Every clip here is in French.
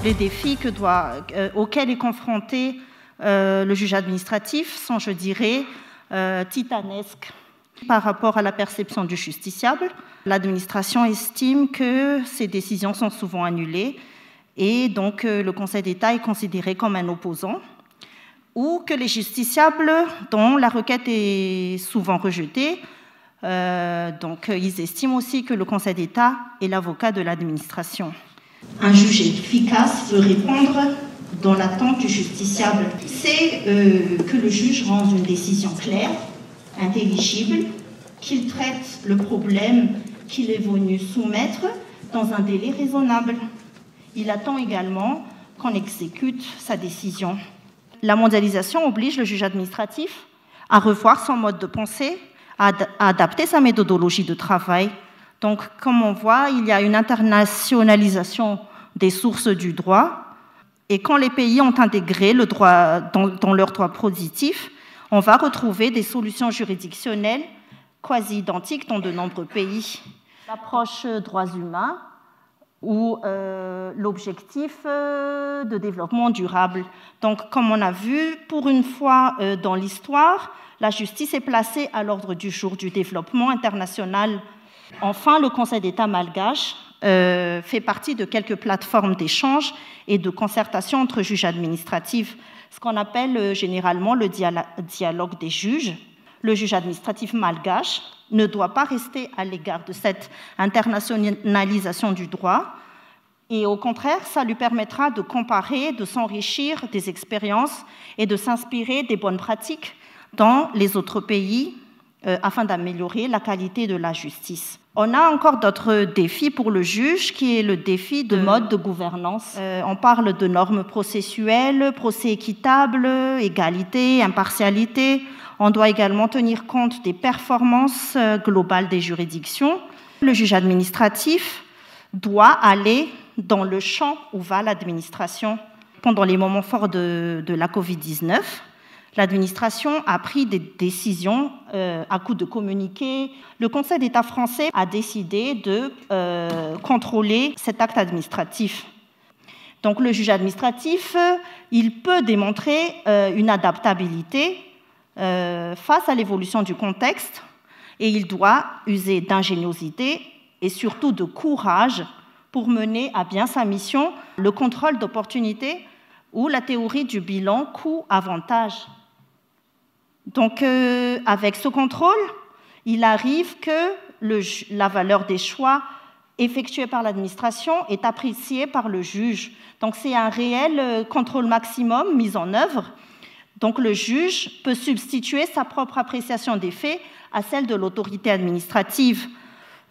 Les défis auxquels est confronté le juge administratif sont, je dirais, titanesques. Par rapport à la perception du justiciable, l'administration estime que ces décisions sont souvent annulées et donc le Conseil d'État est considéré comme un opposant, ou que les justiciables dont la requête est souvent rejetée, donc ils estiment aussi que le Conseil d'État est l'avocat de l'administration. Un juge efficace veut répondre dans l'attente du justiciable. C'est que le juge rende une décision claire, intelligible, qu'il traite le problème qu'il est venu soumettre dans un délai raisonnable. Il attend également qu'on exécute sa décision. La mondialisation oblige le juge administratif à revoir son mode de pensée, à adapter sa méthodologie de travail. Donc, comme on voit, il y a une internationalisation des sources du droit. Et quand les pays ont intégré le droit dans leur droit positif, on va retrouver des solutions juridictionnelles quasi identiques dans de nombreux pays. L'approche droits humains ou l'objectif de développement durable. Donc, comme on a vu, pour une fois dans l'histoire, la justice est placée à l'ordre du jour du développement international. Enfin, le Conseil d'État malgache fait partie de quelques plateformes d'échange et de concertation entre juges administratifs, ce qu'on appelle généralement le dialogue des juges. Le juge administratif malgache ne doit pas rester à l'égard de cette internationalisation du droit, et au contraire, ça lui permettra de comparer, de s'enrichir des expériences et de s'inspirer des bonnes pratiques dans les autres pays afin d'améliorer la qualité de la justice. On a encore d'autres défis pour le juge, qui est le défi de mode de gouvernance. On parle de normes processuelles, procès équitable, égalité, impartialité. On doit également tenir compte des performances globales des juridictions. Le juge administratif doit aller dans le champ où va l'administration. Pendant les moments forts de la Covid-19, l'administration a pris des décisions à coup de communiqué. Le Conseil d'État français a décidé de contrôler cet acte administratif. Donc le juge administratif, il peut démontrer une adaptabilité face à l'évolution du contexte, et il doit user d'ingéniosité et surtout de courage pour mener à bien sa mission, le contrôle d'opportunité ou la théorie du bilan coût-avantage. Donc, avec ce contrôle, il arrive que la valeur des choix effectués par l'administration est appréciée par le juge. Donc, c'est un réel contrôle maximum mis en œuvre. Donc, le juge peut substituer sa propre appréciation des faits à celle de l'autorité administrative.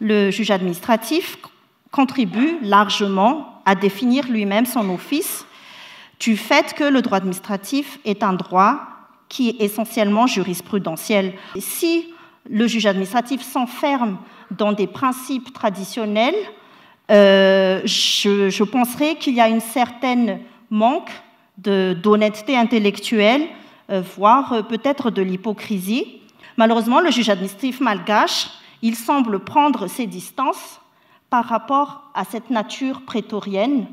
Le juge administratif contribue largement à définir lui-même son office du fait que le droit administratif est un droit qui est essentiellement jurisprudentiel. Si le juge administratif s'enferme dans des principes traditionnels, je penserais qu'il y a une certaine manque d'honnêteté intellectuelle, voire peut-être de l'hypocrisie. Malheureusement, le juge administratif malgache, il semble prendre ses distances par rapport à cette nature prétorienne,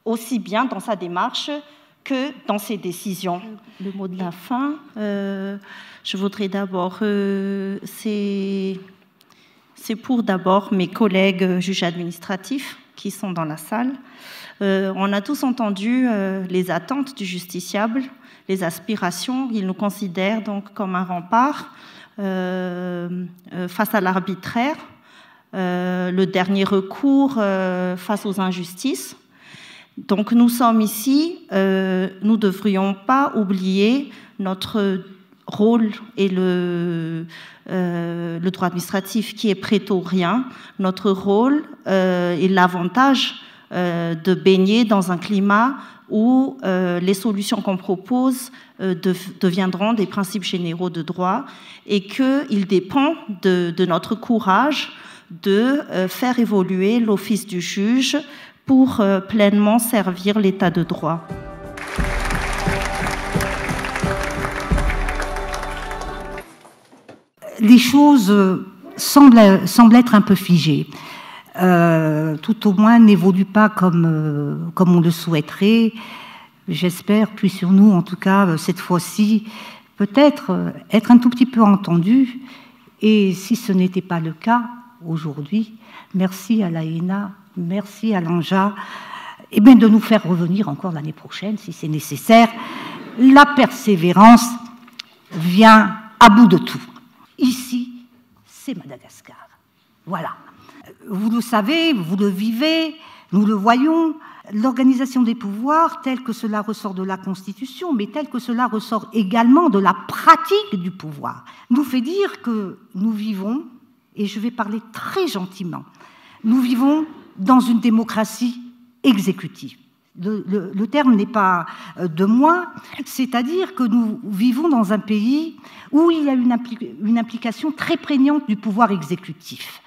aussi bien dans sa démarche que dans ses décisions. Le mot de la fin, je voudrais d'abord, c'est pour d'abord mes collègues juges administratifs qui sont dans la salle. On a tous entendu les attentes du justiciable, les aspirations. Il nous considère donc comme un rempart face à l'arbitraire, le dernier recours face aux injustices. Donc nous sommes ici, nous ne devrions pas oublier notre rôle et le droit administratif qui est prétorien, notre rôle et l'avantage de baigner dans un climat où les solutions qu'on propose deviendront des principes généraux de droit, et qu'il dépend de notre courage de faire évoluer l'office du juge pour pleinement servir l'état de droit. Les choses semblent être un peu figées. tout au moins n'évolue pas comme on le souhaiterait. J'espère, puissions-nous en tout cas cette fois-ci peut-être être un tout petit peu entendus, et si ce n'était pas le cas aujourd'hui, merci à l'AENA, merci à l'ANJA, et bien de nous faire revenir encore l'année prochaine si c'est nécessaire. La persévérance vient à bout de tout. Ici, c'est Madagascar. Voilà. Vous le savez, vous le vivez, nous le voyons. L'organisation des pouvoirs, telle que cela ressort de la Constitution, mais telle que cela ressort également de la pratique du pouvoir, nous fait dire que nous vivons, et je vais parler très gentiment, nous vivons dans une démocratie exécutive. Le terme n'est pas de moi, c'est-à-dire que nous vivons dans un pays où il y a une implication très prégnante du pouvoir exécutif.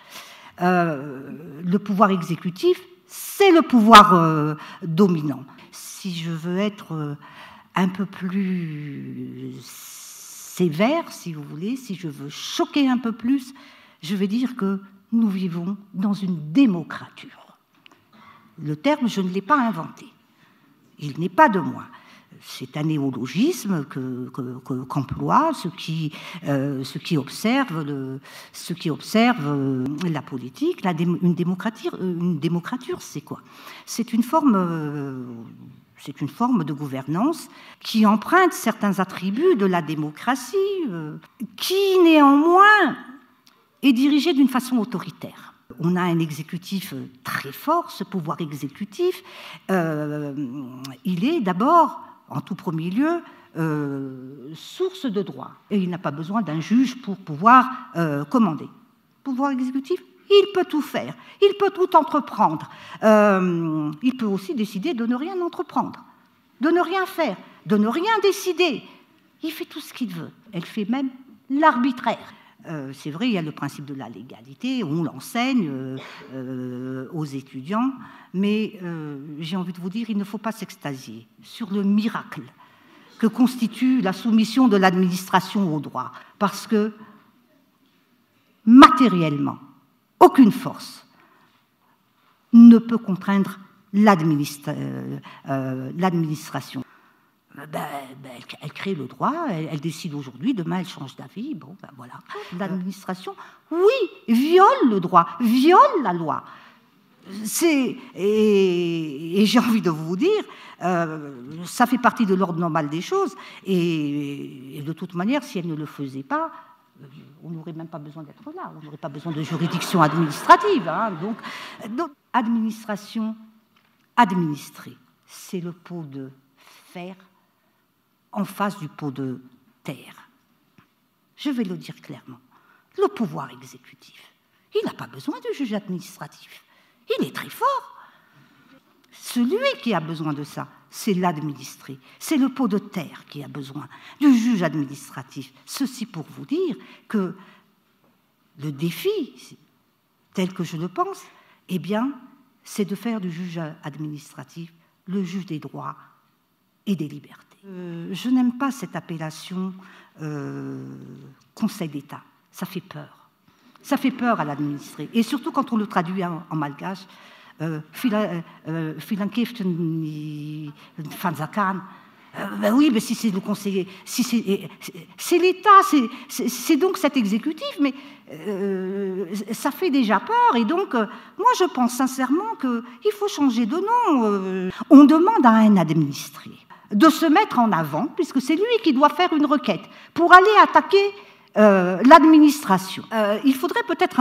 Le pouvoir exécutif, c'est le pouvoir dominant. Si je veux être un peu plus sévère, si vous voulez, si je veux choquer un peu plus, je vais dire que nous vivons dans une démocrature. Le terme, je ne l'ai pas inventé. Il n'est pas de moi. C'est un néologisme qu'emploient ceux qui observent la politique. Une démocrature, c'est quoi? C'est une forme de gouvernance qui emprunte certains attributs de la démocratie, qui néanmoins est dirigée d'une façon autoritaire. On a un exécutif très fort, ce pouvoir exécutif. Il est d'abord, en tout premier lieu, source de droit. Et il n'a pas besoin d'un juge pour pouvoir commander. Pouvoir exécutif, il peut tout faire, il peut tout entreprendre. Il peut aussi décider de ne rien entreprendre, de ne rien faire, de ne rien décider. Il fait tout ce qu'il veut. Elle fait même l'arbitraire. C'est vrai, il y a le principe de la légalité, on l'enseigne aux étudiants, mais j'ai envie de vous dire, il ne faut pas s'extasier sur le miracle que constitue la soumission de l'administration au droit, parce que matériellement, aucune force ne peut contraindre l'administration. Elle crée le droit, elle décide aujourd'hui, demain elle change d'avis, bon ben voilà. L'administration, oui, viole le droit, viole la loi. Et j'ai envie de vous dire, ça fait partie de l'ordre normal des choses, et de toute manière, si elle ne le faisait pas, on n'aurait même pas besoin d'être là, on n'aurait pas besoin de juridiction administrative. Hein, donc, administration, administrer, c'est le pot de fer en face du pot de terre. Je vais le dire clairement. Le pouvoir exécutif, il n'a pas besoin de juge administratif. Il est très fort. Celui qui a besoin de ça, c'est l'administré. C'est le pot de terre qui a besoin du juge administratif. Ceci pour vous dire que le défi, tel que je le pense, eh bien, c'est de faire du juge administratif le juge des droits et des libertés. Je n'aime pas cette appellation Conseil d'État. Ça fait peur. Ça fait peur à l'administré. Et surtout quand on le traduit en malgache, Filankeften Fanzakan. Ben oui, mais si c'est le conseiller, si c'est l'État, c'est donc cet exécutif, mais ça fait déjà peur. Et donc, moi, je pense sincèrement qu'il faut changer de nom. On demande à un administré de se mettre en avant, puisque c'est lui qui doit faire une requête pour aller attaquer l'administration. Il faudrait peut-être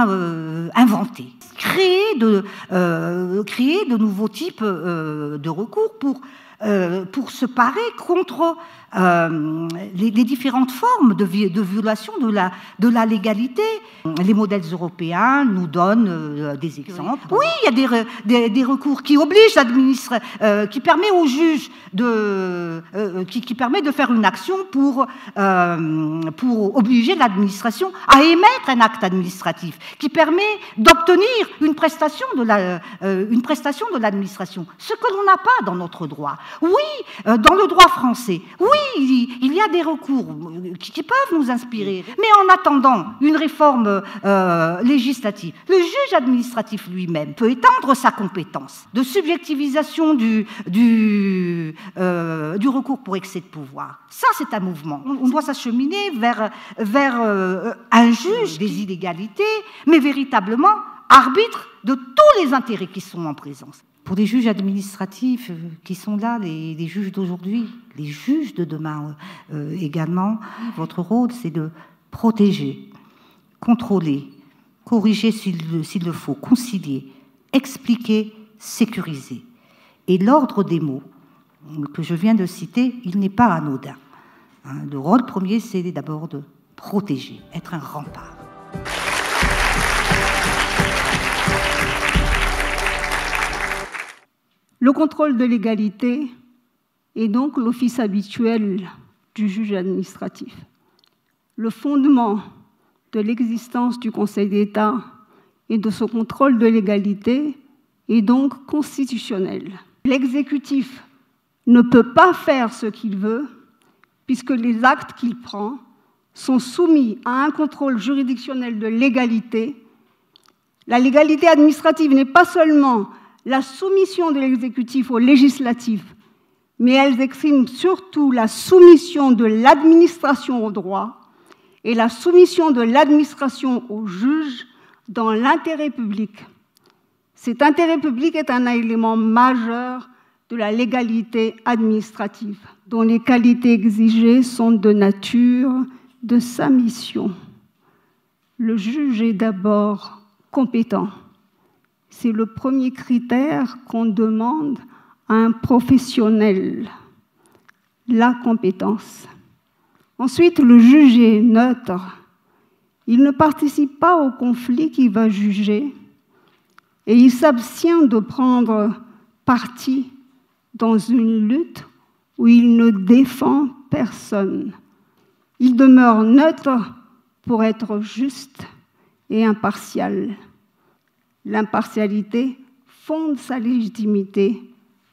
inventer, créer de nouveaux types de recours pour se parer contre les différentes formes de violation de la légalité. Les modèles européens nous donnent des exemples. Oui, il y a des recours qui obligent l'administration, qui permet au juge qui permet de faire une action pour obliger l'administration à émettre un acte administratif, qui permet d'obtenir une prestation de l'administration, ce que l'on n'a pas dans notre droit. Oui, dans le droit français, oui, il y a des recours qui peuvent nous inspirer. Mais en attendant une réforme législative, le juge administratif lui-même peut étendre sa compétence de subjectivisation du recours pour excès de pouvoir. Ça, c'est un mouvement. On doit s'acheminer vers un juge des inégalités, mais véritablement arbitre de tous les intérêts qui sont en présence. Pour des juges administratifs qui sont là, les juges d'aujourd'hui, les juges de demain également, votre rôle, c'est de protéger, contrôler, corriger s'il le faut, concilier, expliquer, sécuriser. Et l'ordre des mots que je viens de citer, il n'est pas anodin. Le rôle premier, c'est d'abord de protéger, être un rempart. Le contrôle de légalité est donc l'office habituel du juge administratif. Le fondement de l'existence du Conseil d'État et de ce contrôle de légalité est donc constitutionnel. L'exécutif ne peut pas faire ce qu'il veut puisque les actes qu'il prend sont soumis à un contrôle juridictionnel de légalité. La légalité administrative n'est pas seulement la soumission de l'exécutif au législatif, mais elle exprime surtout la soumission de l'administration au droit et la soumission de l'administration au juge dans l'intérêt public. Cet intérêt public est un élément majeur de la légalité administrative, dont les qualités exigées sont de nature de sa mission. Le juge est d'abord compétent. C'est le premier critère qu'on demande à un professionnel, la compétence. Ensuite, le juge est neutre. Il ne participe pas au conflit qu'il va juger et il s'abstient de prendre parti dans une lutte où il ne défend personne. Il demeure neutre pour être juste et impartial. L'impartialité fonde sa légitimité,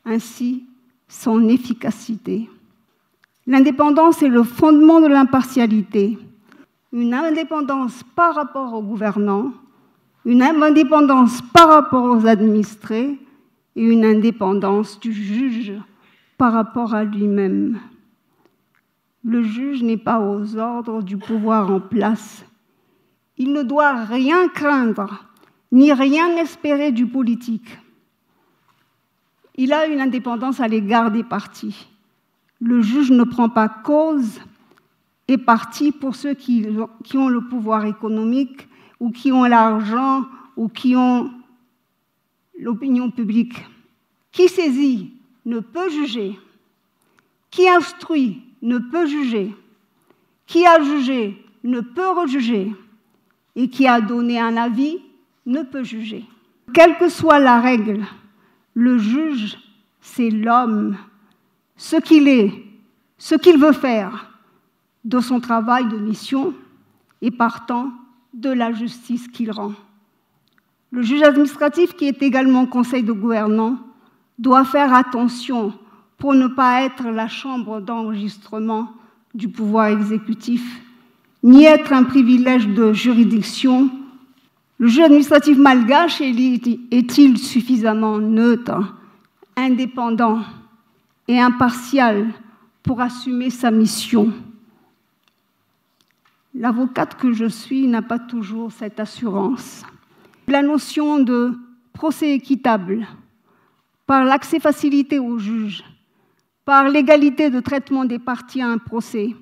ainsi son efficacité. L'indépendance est le fondement de l'impartialité. Une indépendance par rapport aux gouvernants, une indépendance par rapport aux administrés et une indépendance du juge par rapport à lui-même. Le juge n'est pas aux ordres du pouvoir en place. Il ne doit rien craindre, ni rien espérer du politique. Il a une indépendance à l'égard des partis. Le juge ne prend pas cause et parti pour ceux qui ont le pouvoir économique ou qui ont l'argent ou qui ont l'opinion publique. Qui saisit ne peut juger. Qui instruit ne peut juger. Qui a jugé ne peut rejuger. Et qui a donné un avis ne peut juger. Quelle que soit la règle, le juge, c'est l'homme, ce qu'il est, ce qu'il veut faire de son travail de mission et partant de la justice qu'il rend. Le juge administratif, qui est également conseil de gouvernants, doit faire attention pour ne pas être la chambre d'enregistrement du pouvoir exécutif, ni être un privilège de juridiction. Le juge administratif malgache est-il suffisamment neutre, indépendant et impartial pour assumer sa mission? L'avocate que je suis n'a pas toujours cette assurance. La notion de procès équitable, par l'accès facilité au juge, par l'égalité de traitement des parties à un procès,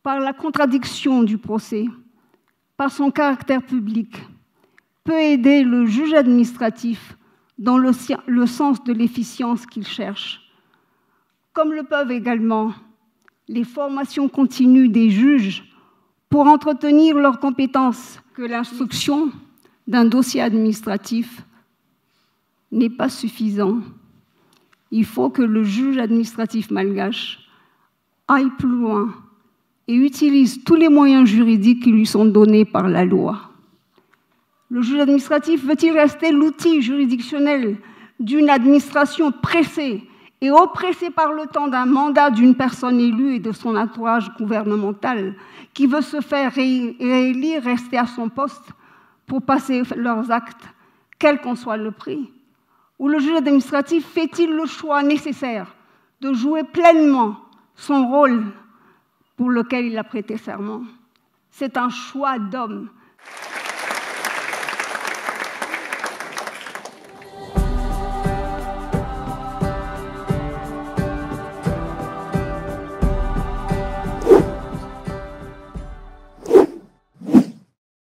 par la contradiction du procès, par son caractère public, peut aider le juge administratif dans le sens de l'efficience qu'il cherche, comme le peuvent également les formations continues des juges pour entretenir leurs compétences, que l'instruction d'un dossier administratif n'est pas suffisant. Il faut que le juge administratif malgache aille plus loin et utilise tous les moyens juridiques qui lui sont donnés par la loi. Le juge administratif veut-il rester l'outil juridictionnel d'une administration pressée et oppressé par le temps d'un mandat d'une personne élue et de son entourage gouvernemental qui veut se faire réélire, rester à son poste pour passer leurs actes, quel qu'en soit le prix? Ou le juge administratif fait-il le choix nécessaire de jouer pleinement son rôle pour lequel il a prêté serment? C'est un choix d'homme,